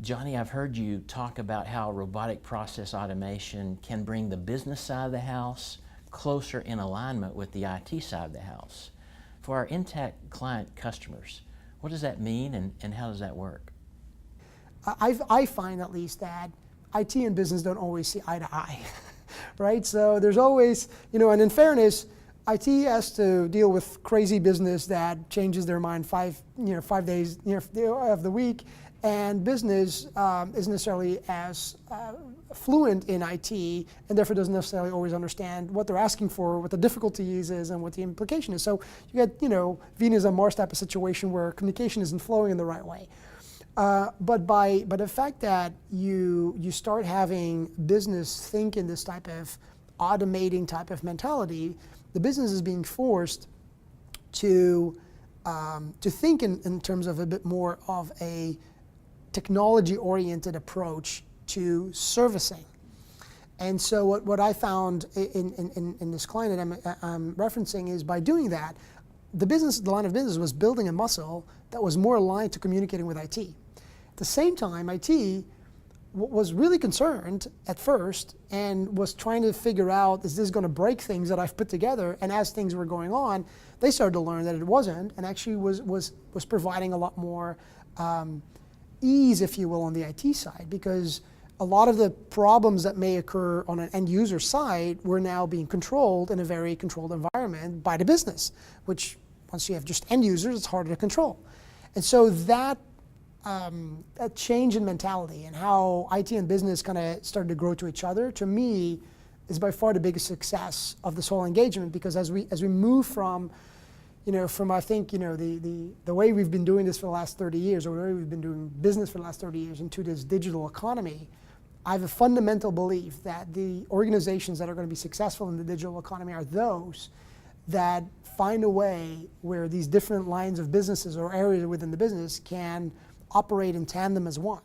Johnny, I've heard you talk about how robotic process automation can bring the business side of the house closer in alignment with the IT side of the house. For our Intact client customers, what does that mean and how does that work? I find at least that IT and business don't always see eye to eye, right? So there's always, and in fairness, IT has to deal with crazy business that changes their mind 5 days of the week, and business isn't necessarily as fluent in IT, and therefore doesn't necessarily always understand what they're asking for, what the difficulties is, and what the implication is. So you get, Venus and Mars type of situation where communication isn't flowing in the right way. But the fact that you start having business think in this type of automating type of mentality, the business is being forced to think in terms of a bit more of a technology-oriented approach to servicing. And so what I found in this client that I'm referencing is by doing that, the line of business was building a muscle that was more aligned to communicating with IT. At the same time, IT was really concerned at first and was trying to figure out, is this going to break things that I've put together? And as things were going on, they started to learn that it wasn't, and actually was providing a lot more ease, if you will, on the IT side, because a lot of the problems that may occur on an end user side were now being controlled in a very controlled environment by the business, which once you have just end users, it's harder to control. And so that change in mentality and how IT and business kind of started to grow to each other, to me, is by far the biggest success of this whole engagement, because as we move from I think, the way we've been doing this for the last 30 years, or the way we've been doing business for the last 30 years into this digital economy, I have a fundamental belief that the organizations that are going to be successful in the digital economy are those that find a way where these different lines of businesses or areas within the business can operate in tandem as one.